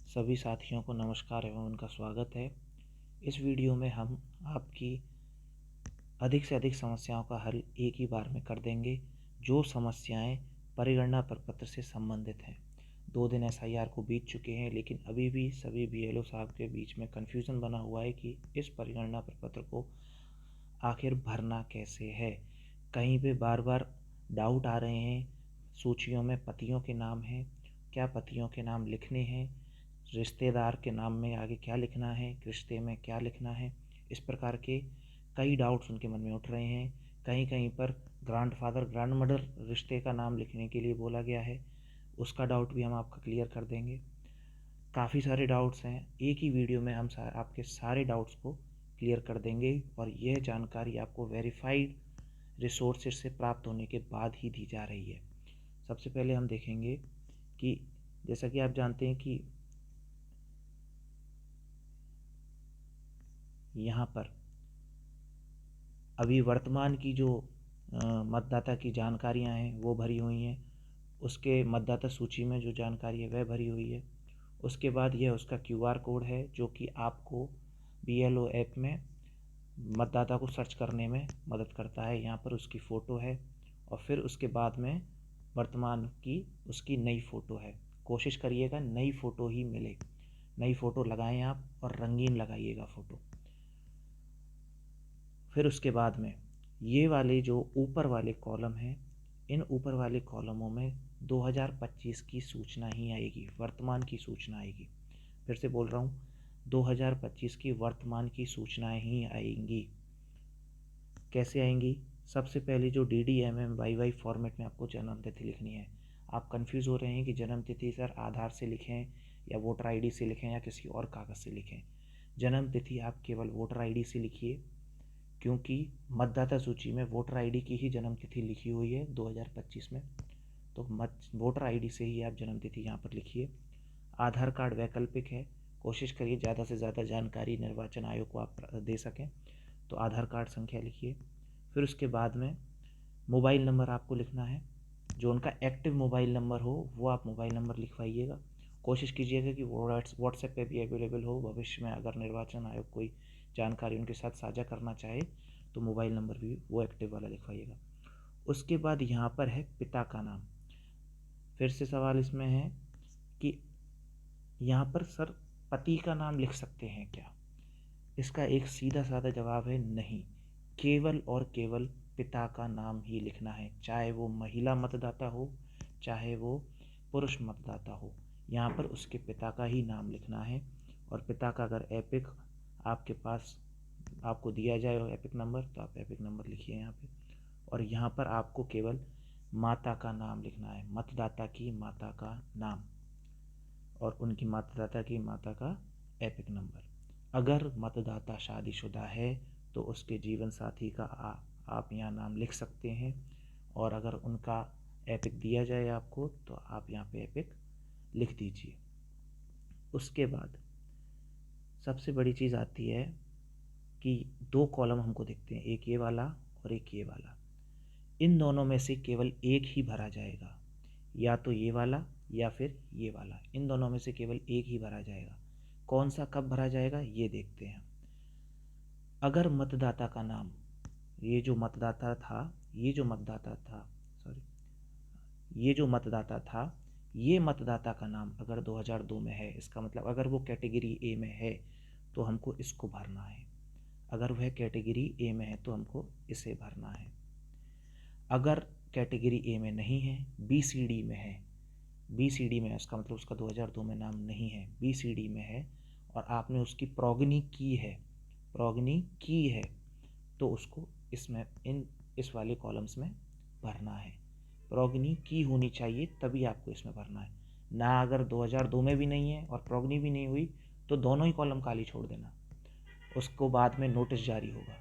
सभी साथियों को नमस्कार एवं उनका स्वागत है। इस वीडियो में हम आपकी अधिक से अधिक समस्याओं का हल एक ही बार में कर देंगे, जो समस्याएं परिगणना प्रपत्र से संबंधित हैं। 2 दिन एसआईआर को बीत चुके हैं, लेकिन अभी भी सभी बीएलओ साहब के बीच में कन्फ्यूज़न बना हुआ है कि इस परिगणना प्रपत्र को आखिर भरना कैसे है। कहीं पे बार बार डाउट आ रहे हैं। सूचियों में पतियों के नाम हैं, क्या पतियों के नाम लिखने हैं, रिश्तेदार के नाम में आगे क्या लिखना है, रिश्ते में क्या लिखना है। इस प्रकार के कई डाउट्स उनके मन में उठ रहे हैं। कहीं कहीं पर ग्रैंडफादर ग्रैंडमदर रिश्ते का नाम लिखने के लिए बोला गया है, उसका डाउट भी हम आपका क्लियर कर देंगे। काफ़ी सारे डाउट्स हैं, एक ही वीडियो में हम आपके सारे डाउट्स को क्लियर कर देंगे और यह जानकारी आपको वेरीफाइड रिसोर्सेज से प्राप्त होने के बाद ही दी जा रही है। सबसे पहले हम देखेंगे कि जैसा कि आप जानते हैं कि यहाँ पर अभी वर्तमान की जो मतदाता की जानकारियाँ हैं वो भरी हुई हैं। उसके मतदाता सूची में जो जानकारी है वह भरी हुई है। उसके बाद यह उसका क्यूआर कोड है, जो कि आपको बीएलओ ऐप में मतदाता को सर्च करने में मदद करता है। यहाँ पर उसकी फ़ोटो है और फिर उसके बाद में वर्तमान की उसकी नई फ़ोटो है। कोशिश करिएगा नई फ़ोटो ही मिले, नई फ़ोटो लगाएं आप और रंगीन लगाइएगा फ़ोटो। फिर उसके बाद में ये वाले जो ऊपर वाले कॉलम हैं, इन ऊपर वाले कॉलमों में 2025 की सूचना ही आएगी, वर्तमान की सूचना आएगी। फिर से बोल रहा हूँ, 2025 की वर्तमान की सूचनाएं ही आएंगी। कैसे आएंगी? सबसे पहले जो DDMMYY फॉर्मेट में आपको जन्म तिथि लिखनी है। आप कंफ्यूज हो रहे हैं कि जन्म तिथि सर आधार से लिखें या वोटर आईडी से लिखें या किसी और कागज़ से लिखें। जन्म तिथि आप केवल वोटर आईडी से लिखिए, क्योंकि मतदाता सूची में वोटर आईडी की ही जन्म तिथि लिखी हुई है 2025 में। तो वोटर आईडी से ही आप जन्म तिथि यहाँ पर लिखिए। आधार कार्ड वैकल्पिक है, कोशिश करिए ज़्यादा से ज़्यादा जानकारी निर्वाचन आयोग को आप दे सकें, तो आधार कार्ड संख्या लिखिए। फिर उसके बाद में मोबाइल नंबर आपको लिखना है, जो उनका एक्टिव मोबाइल नंबर हो वो आप मोबाइल नंबर लिखवाइएगा। कोशिश कीजिएगा कि व्हाट्सएप पे भी अवेलेबल हो। भविष्य में अगर निर्वाचन आयोग कोई जानकारी उनके साथ साझा करना चाहे तो मोबाइल नंबर भी वो एक्टिव वाला लिखवाइएगा। उसके बाद यहाँ पर है पिता का नाम। फिर से सवाल इसमें है कि यहाँ पर सर पति का नाम लिख सकते हैं क्या? इसका एक सीधा साधा जवाब है नहीं, केवल और केवल पिता का नाम ही लिखना है, चाहे वो महिला मतदाता हो चाहे वो पुरुष मतदाता हो। यहाँ पर उसके पिता का ही नाम लिखना है। और पिता का अगर एपिक आपके पास आपको दिया जाए एपिक नंबर, तो आप एपिक नंबर लिखिए यहाँ पे। और यहाँ पर आपको केवल माता का नाम लिखना है, मतदाता की माता का नाम और उनकी मतदाता की माता का एपिक नंबर। अगर मतदाता शादीशुदा है तो उसके जीवन साथी का आप यहाँ नाम लिख सकते हैं, और अगर उनका एपिक दिया जाए आपको तो आप यहाँ पे एपिक लिख दीजिए। उसके बाद सबसे बड़ी चीज़ आती है कि 2 कॉलम हमको दिखते हैं, एक ये वाला और एक ये वाला। इन दोनों में से केवल एक ही भरा जाएगा, या तो ये वाला या फिर ये वाला। इन दोनों में से केवल एक ही भरा जाएगा। कौन सा कब भरा जाएगा ये देखते हैं। अगर मतदाता का नाम, ये जो मतदाता था ये जो मतदाता था ये मतदाता का नाम अगर 2002 में है, इसका मतलब अगर वो कैटेगरी ए में है तो हमको इसको भरना है। अगर वह कैटेगरी ए में है तो हमको इसे भरना है। अगर कैटेगरी ए में नहीं है, BCD में है, BCD में है, इसका मतलब उसका 2002 में नाम नहीं है, BCD में है और आपने उसकी प्रोगनी की है तो उसको इसमें इस वाले कॉलम्स में भरना है। प्रोगनी की होनी चाहिए तभी आपको इसमें भरना है ना। अगर 2002 में भी नहीं है और प्रोगनी भी नहीं हुई तो दोनों ही कॉलम खाली छोड़ देना, उसको बाद में नोटिस जारी होगा।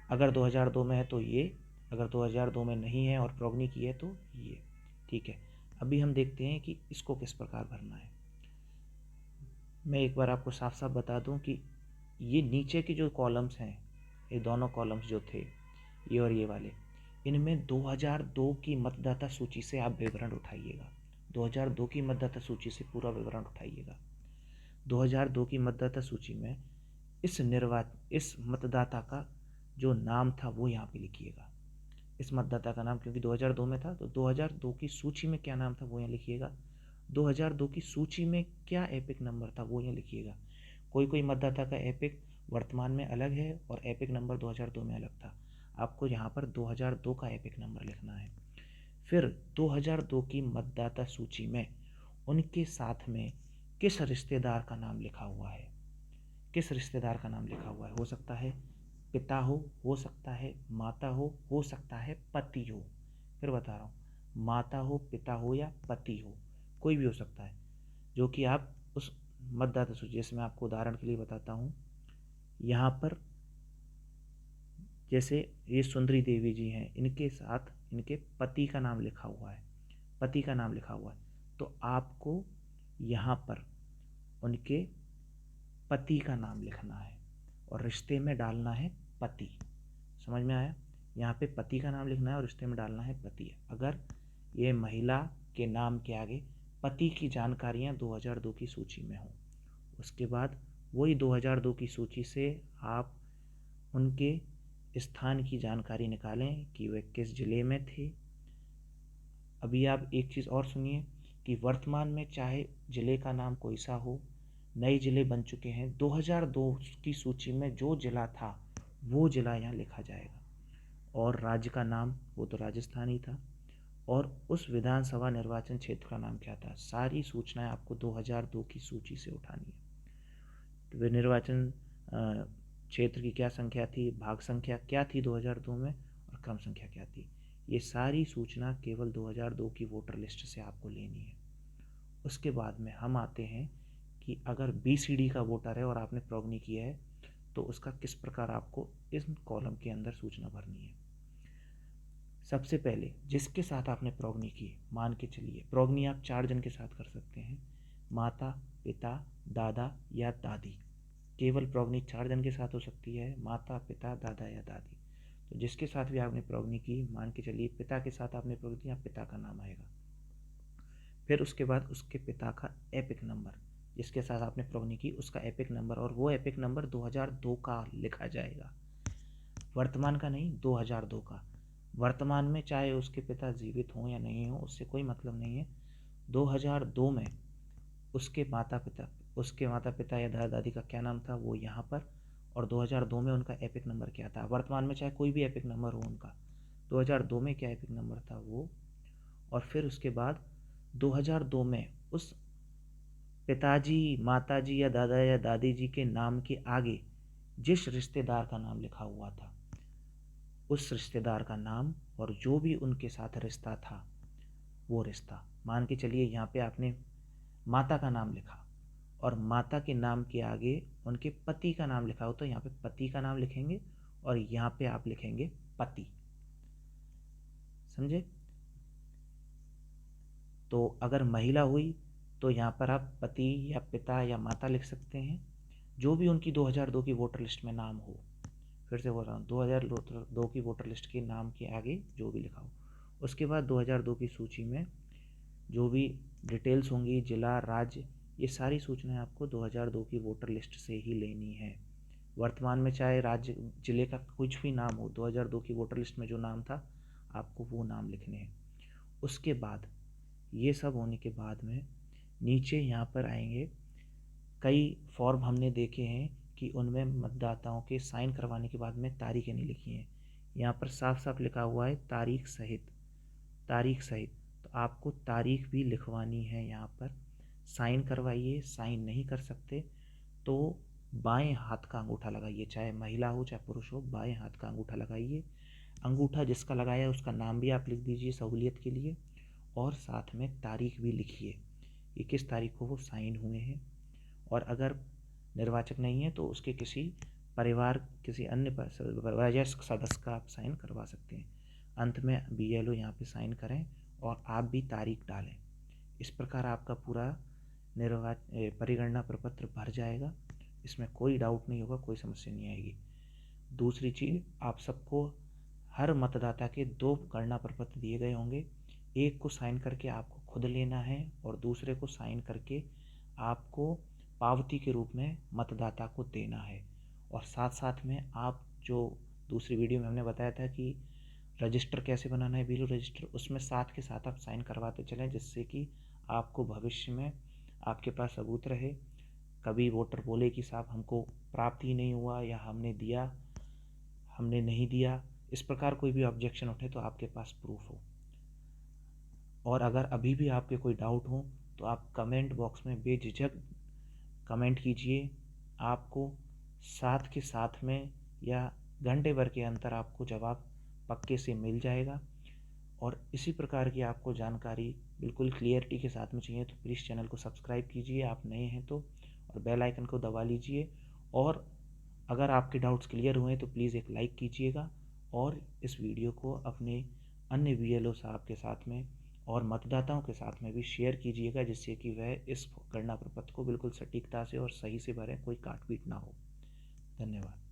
अगर 2002 में है तो ये, अगर 2002 में नहीं है और प्रोगनी की है तो ये। ठीक है, अभी हम देखते हैं कि इसको किस प्रकार भरना है। मैं एक बार आपको साफ साफ बता दूं कि ये नीचे के जो कॉलम्स हैं, ये दोनों कॉलम्स जो थे ये और ये वाले, इनमें 2002 की मतदाता सूची से आप विवरण उठाइएगा। 2002 की मतदाता सूची से पूरा विवरण उठाइएगा। 2002 की मतदाता सूची में इस मतदाता का जो नाम था वो यहाँ पे लिखिएगा। इस मतदाता का नाम, क्योंकि 2002 में था तो 2002 की सूची में क्या नाम था वो यहाँ लिखिएगा। 2002 की सूची में क्या एपिक नंबर था वो यहाँ लिखिएगा। कोई मतदाता का एपिक वर्तमान में अलग है और एपिक नंबर 2002 में अलग था। आपको यहाँ पर 2002 का एपिक नंबर लिखना है। फिर 2002 की मतदाता सूची में उनके साथ में किस रिश्तेदार का नाम लिखा हुआ है, किस रिश्तेदार का नाम लिखा हुआ है। हो सकता है पिता हो सकता है माता हो सकता है पति हो। फिर बता रहा हूँ, माता हो, पिता हो या पति हो, कोई भी हो सकता है, जो कि आप उस मतदाता सूची, जैसे मैं आपको उदाहरण के लिए बताता हूँ, यहाँ पर जैसे ये सुंदरी देवी जी हैं, इनके साथ इनके पति का नाम लिखा हुआ है, पति का नाम लिखा हुआ है, तो आपको यहाँ पर उनके पति का नाम लिखना है और रिश्ते में डालना है पति। समझ में आया? यहाँ पे पति का नाम लिखना है और रिश्ते में डालना है पति। अगर ये महिला के नाम के आगे पति की जानकारियाँ 2002 की सूची में हो, उसके बाद वही 2002 की सूची से आप उनके स्थान की जानकारी निकालें कि वे किस ज़िले में थे। अभी आप एक चीज़ और सुनिए कि वर्तमान में चाहे ज़िले का नाम कोई सा हो, नए ज़िले बन चुके हैं। 2002 की सूची में जो ज़िला था वो ज़िला यहाँ लिखा जाएगा, और राज्य का नाम वो तो राजस्थान ही था, और उस विधानसभा निर्वाचन क्षेत्र का नाम क्या था। सारी सूचनाएं आपको 2002 की सूची से उठानी है। तो निर्वाचन क्षेत्र की क्या संख्या थी, भाग संख्या क्या थी 2002 में, और क्रम संख्या क्या थी, ये सारी सूचना केवल 2002 की वोटर लिस्ट से आपको लेनी है। उसके बाद में हम आते हैं कि अगर BCD का वोटर है और आपने प्रॉग्नी किया है तो उसका किस प्रकार आपको इस कॉलम के अंदर सूचना भरनी है। सबसे पहले जिसके साथ आपने प्रॉग्नी की, मान के चलिए प्रॉग्नी आप 4 जन के साथ कर सकते हैं, माता, पिता, दादा या दादी। केवल प्रॉग्नी 4 जन के साथ हो सकती है, माता, पिता, दादा या दादी। तो जिसके साथ भी आपने प्रॉग्नी की, मान के चलिए पिता के साथ आपने प्रॉग्नी की, पिता का नाम आएगा। फिर उसके बाद उसके पिता का एपिक नंबर, जिसके साथ आपने प्रॉग्नी की उसका एपिक नंबर, और वो एपिक नंबर 2002 का लिखा जाएगा, वर्तमान का नहीं, 2002 का। वर्तमान में चाहे उसके पिता जीवित हों या नहीं हों उससे कोई मतलब नहीं है। 2002 में उसके माता पिता या दादा दादी का क्या नाम था वो यहाँ पर, और 2002 में उनका एपिक नंबर क्या था। वर्तमान में चाहे कोई भी एपिक नंबर हो उनका, 2002 में क्या एपिक नंबर था वो। और फिर उसके बाद 2002 में उस पिताजी, माताजी या दादा या दादी जी के नाम के आगे जिस रिश्तेदार का नाम लिखा हुआ था उस रिश्तेदार का नाम और जो भी उनके साथ रिश्ता था वो रिश्ता। मान के चलिए यहाँ पे आपने माता का नाम लिखा और माता के नाम के आगे उनके पति का नाम लिखा हो, तो यहाँ पे पति का नाम लिखेंगे और यहाँ पे आप लिखेंगे पति। समझे? तो अगर महिला हुई तो यहाँ पर आप पति या पिता या माता लिख सकते हैं, जो भी उनकी 2002 की वोटर लिस्ट में नाम हो। फिर से बोल रहा हूँ, 2002 की वोटर लिस्ट के नाम के आगे जो भी लिखा हो। उसके बाद 2002 की सूची में जो भी डिटेल्स होंगी, जिला, राज्य, ये सारी सूचनाएं आपको 2002 की वोटर लिस्ट से ही लेनी है। वर्तमान में चाहे राज्य जिले का कुछ भी नाम हो, 2002 की वोटर लिस्ट में जो नाम था आपको वो नाम लिखने हैं। उसके बाद ये सब होने के बाद में नीचे यहाँ पर आएंगे, कई फॉर्म हमने देखे हैं कि उनमें मतदाताओं के साइन करवाने के बाद में तारीखें नहीं लिखी हैं। यहाँ पर साफ साफ लिखा हुआ है तारीख सहित, तारीख सहित। तो आपको तारीख भी लिखवानी है यहाँ पर। साइन करवाइए, साइन नहीं कर सकते तो बाएं हाथ का अंगूठा लगाइए, चाहे महिला हो चाहे पुरुष हो, बाएं हाथ का अंगूठा लगाइए। अंगूठा जिसका लगाया उसका नाम भी आप लिख दीजिए सहूलियत के लिए, और साथ में तारीख भी लिखिए कि किस तारीख को वो साइन हुए हैं। और अगर निर्वाचक नहीं है तो उसके किसी परिवार, किसी अन्य वयस्क सदस्य का आप साइन करवा सकते हैं। अंत में BLO यहाँ पे साइन करें और आप भी तारीख डालें। इस प्रकार आपका पूरा परिगणना प्रपत्र भर जाएगा। इसमें कोई डाउट नहीं होगा, कोई समस्या नहीं आएगी। दूसरी चीज़, आप सबको हर मतदाता के 2 गणना प्रपत्र दिए गए होंगे। एक को साइन करके आपको खुद लेना है और दूसरे को साइन करके आपको पावती के रूप में मतदाता को देना है। और साथ साथ में आप जो दूसरी वीडियो में हमने बताया था कि रजिस्टर कैसे बनाना है, बीएलओ रजिस्टर, उसमें साथ के साथ आप साइन करवाते चलें, जिससे कि आपको भविष्य में आपके पास सबूत रहे। कभी वोटर बोले कि साहब हमको प्राप्त ही नहीं हुआ, या हमने दिया, हमने नहीं दिया, इस प्रकार कोई भी ऑब्जेक्शन उठे तो आपके पास प्रूफ हो। और अगर अभी भी आपके कोई डाउट हो तो आप कमेंट बॉक्स में बेझिझक कमेंट कीजिए। आपको साथ के साथ में या घंटे भर के अंतर आपको जवाब पक्के से मिल जाएगा। और इसी प्रकार की आपको जानकारी बिल्कुल क्लियरिटी के साथ में चाहिए तो प्लीज़ चैनल को सब्सक्राइब कीजिए, आप नए हैं तो, और बेल आइकन को दबा लीजिए। और अगर आपके डाउट्स क्लियर हुए तो प्लीज़ एक लाइक कीजिएगा, और इस वीडियो को अपने अन्य बीएलओ साहब के साथ में और मतदाताओं के साथ में भी शेयर कीजिएगा, जिससे कि वह इस गणना प्रपत्र को बिल्कुल सटीकता से और सही से भरें, कोई काट पीट ना हो। धन्यवाद।